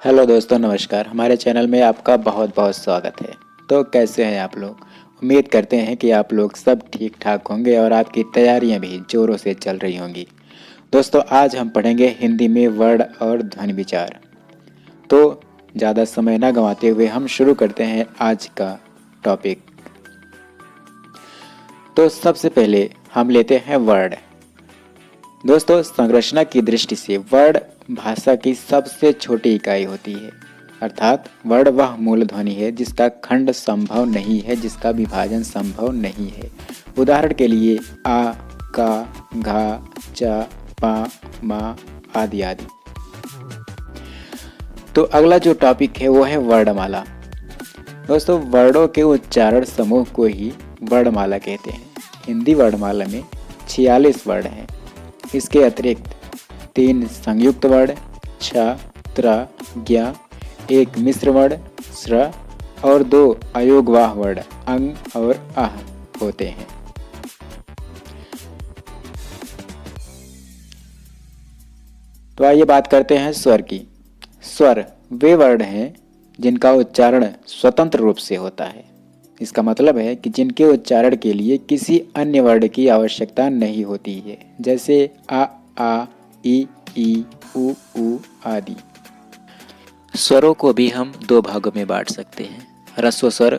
Hello दोस्तों, नमस्कार। हमारे चैनल में आपका बहुत बहुत स्वागत है। तो कैसे हैं आप लोग? उम्मीद करते हैं कि आप लोग सब ठीक ठाक होंगे और आपकी तैयारियां भी ज़ोरों से चल रही होंगी। दोस्तों, आज हम पढ़ेंगे हिंदी में वर्ण और ध्वनि विचार। तो ज़्यादा समय ना गंवाते हुए हम शुरू करते हैं आज का टॉपिक। तो सबसे पहले हम लेते हैं वर्ण। दोस्तों, संरचना की दृष्टि से वर्ण भाषा की सबसे छोटी इकाई होती है। अर्थात वर्ण वह मूल ध्वनि है जिसका खंड संभव नहीं है, जिसका विभाजन संभव नहीं है। उदाहरण के लिए आ, का, घा, चा, पा, मा आदि आदि। तो अगला जो टॉपिक है वो है वर्णमाला। दोस्तों, वर्णों के उच्चारण समूह को ही वर्णमाला कहते हैं। हिंदी वर्णमाला में 46 वर्ण हैं। इसके अतिरिक्त 3 संयुक्त वर्ण छ, त्र, ज्ञ, 1 मिश्र वर्ण स्र और 2 अयोगवाह वर्ण अंग और आह होते हैं। तो आइए बात करते हैं स्वर की। स्वर वे वर्ण हैं जिनका उच्चारण स्वतंत्र रूप से होता है। इसका मतलब है कि जिनके उच्चारण के लिए किसी अन्य वर्ण की आवश्यकता नहीं होती है, जैसे आ, ई, उ आदि। स्वरों को भी हम 2 भागों में बांट सकते हैं। ह्रस्व स्वर,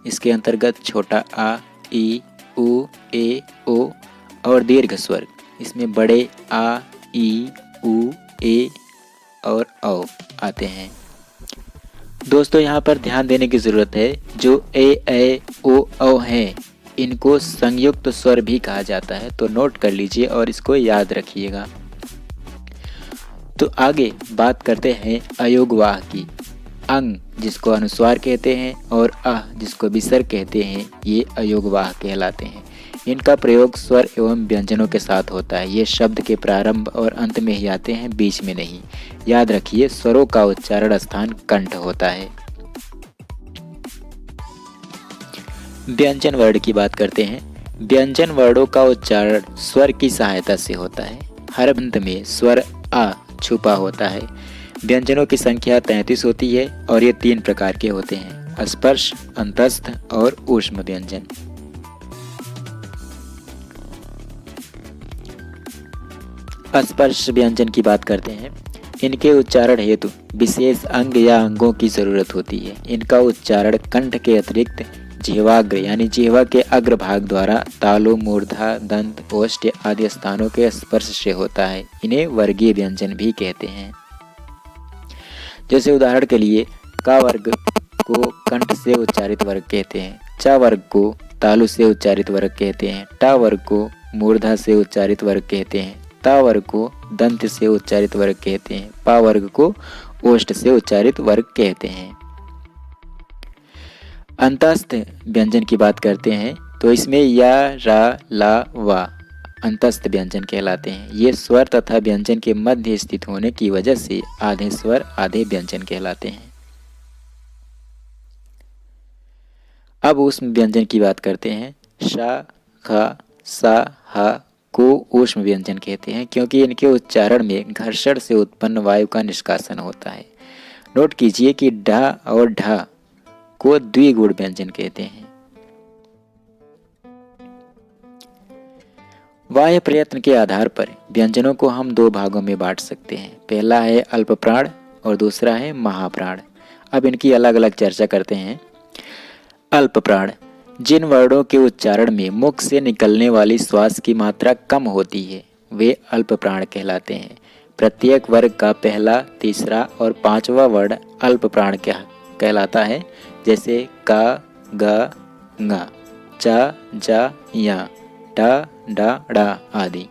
इसके अंतर्गत छोटा आ, ई, उ, ए, ओ और दीर्घ स्वर, इसमें बड़े आ, ई, उ, ए और औ आते हैं। दोस्तों, यहाँ पर ध्यान देने की ज़रूरत है, जो ए, ओ, औ हैं, इनको संयुक्त स्वर भी कहा जाता है। तो नोट कर लीजिए और इसको याद रखिएगा। तो आगे बात करते हैं अयोगवाह की। अंग जिसको अनुस्वार कहते हैं और अह जिसको विसर्ग कहते हैं, ये अयोगवाह कहलाते हैं। इनका प्रयोग स्वर एवं व्यंजनों के साथ होता है। ये शब्द के प्रारंभ और अंत में ही आते हैं, बीच में नहीं। याद रखिए, स्वरों का उच्चारण स्थान कंठ होता है। व्यंजन वर्ण की बात करते हैं। व्यंजन वर्णों का उच्चारण स्वर की सहायता से होता है। हर अंत में स्वर आ छुपा होता है। व्यंजनों की संख्या 33 होती है और ये 3 प्रकार के होते हैं: स्पर्श, अंतस्थ और ऊष्म व्यंजन। स्पर्श व्यंजन की बात करते हैं। इनके उच्चारण हेतु विशेष अंग या अंगों की जरूरत होती है। इनका उच्चारण कंठ के अतिरिक्त जिह्वाग्र यानी जिह्वा के अग्रभाग द्वारा तालु, मूर्धा, दंत, ओष्ठ आदि स्थानों के स्पर्श से होता है। इन्हें वर्गीय व्यंजन भी कहते हैं। जैसे उदाहरण के लिए का वर्ग को कंठ से उच्चारित वर्ग कहते हैं, च वर्ग को तालु से उच्चारित वर्ग कहते हैं, ट वर्ग को मूर्धा से उच्चारित वर्ग कहते हैं, ता वर्ग को दंत से उच्चारित वर्ग कहते हैं, पा वर्ग को ओष्ठ से उच्चारित वर्ग कहते हैं। अंतस्थ व्यंजन की बात करते हैं तो इसमें या, रा, ला, वा अंतस्थ व्यंजन कहलाते हैं। ये स्वर तथा व्यंजन के मध्य स्थित होने की वजह से आधे स्वर आधे व्यंजन कहलाते हैं। अब ऊष्म व्यंजन की बात करते हैं। श, ख, सा, ह को ऊष्म व्यंजन कहते हैं, क्योंकि इनके उच्चारण में घर्षण से उत्पन्न वायु का निष्कासन होता है। नोट कीजिए कि ढ और ढ को द्विगुण व्यंजन कहते हैं। बाह्य प्रयत्न के आधार पर व्यंजनों को हम 2 भागों में बांट सकते हैं। पहला है अल्प प्राण और दूसरा है महाप्राण। अब इनकी अलग अलग चर्चा करते हैं। अल्प प्राण जिन वर्णों के उच्चारण में मुख से निकलने वाली श्वास की मात्रा कम होती है, वे अल्प प्राण कहलाते हैं। प्रत्येक वर्ग का पहला, तीसरा और 5वां वर्ण अल्प प्राण कहलाता है, जैसे का, ग, ङ, च, ज, य, ट, ड, ड़ आदि।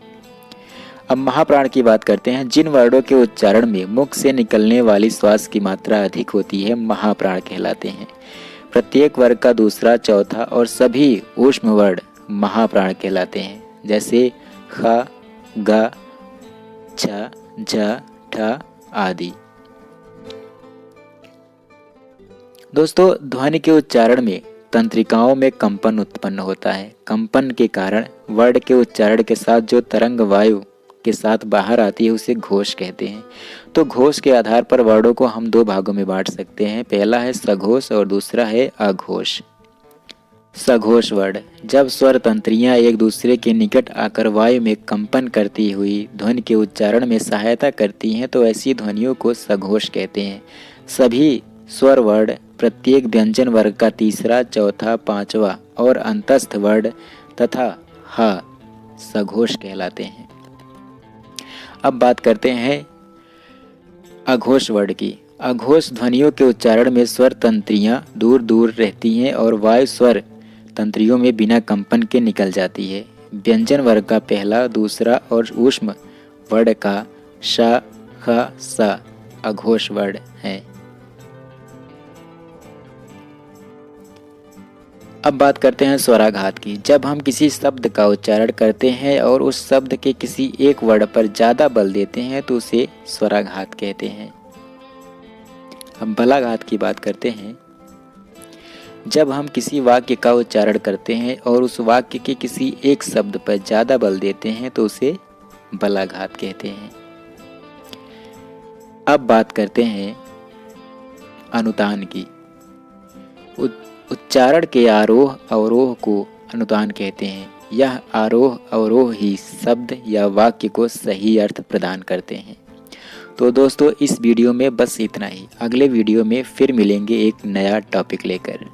अब महाप्राण की बात करते हैं। जिन वर्णों के उच्चारण में मुख से निकलने वाली श्वास की मात्रा अधिक होती है, महाप्राण कहलाते हैं। प्रत्येक वर्ग का दूसरा, चौथा और सभी ऊष्म वर्ण महाप्राण कहलाते हैं, जैसे ख, ग, छ, झ, ठ आदि। दोस्तों, ध्वनि के उच्चारण में तंत्रिकाओं में कंपन उत्पन्न होता है। कंपन के कारण वर्ण के उच्चारण के साथ जो तरंग वायु के साथ बाहर आती है उसे घोष कहते हैं। तो घोष के आधार पर वर्णों को हम दो भागों में बांट सकते हैं। पहला है सघोष और दूसरा है अघोष। सघोष वर्ण, जब स्वर तंत्रियां एक दूसरे के निकट आकर वायु में कंपन करती हुई ध्वनि के उच्चारण में सहायता करती हैं तो ऐसी ध्वनियों को सघोष कहते हैं। सभी स्वर वर्ण प्रत्येक व्यंजन वर्ग का तीसरा, चौथा, पांचवा और अंतस्थ वर्ण तथा ह सघोष कहलाते हैं। अब बात करते हैं अघोष वर्ण की। अघोष ध्वनियों के उच्चारण में स्वर तंत्रियां दूर दूर रहती हैं और वायु स्वर तंत्रियों में बिना कंपन के निकल जाती है। व्यंजन वर्ग का पहला, दूसरा और ऊष्म वर्ण का श, ख, स अघोष वर्ण है। अब बात करते हैं स्वराघात की। जब हम किसी शब्द का उच्चारण करते हैं और उस शब्द के किसी एक वर्ण पर ज्यादा बल देते हैं तो उसे स्वराघात कहते हैं। अब बलाघात की बात करते हैं। जब हम किसी वाक्य का उच्चारण करते हैं और उस वाक्य के किसी एक शब्द पर ज्यादा बल देते हैं तो उसे बलाघात कहते हैं। अब बात करते हैं अनुतान की। उच्चारण के आरोह अवरोह को अनुतान कहते हैं। यह आरोह अवरोह ही शब्द या वाक्य को सही अर्थ प्रदान करते हैं। तो दोस्तों इस वीडियो में बस इतना ही। अगले वीडियो में फिर मिलेंगे एक नया टॉपिक लेकर।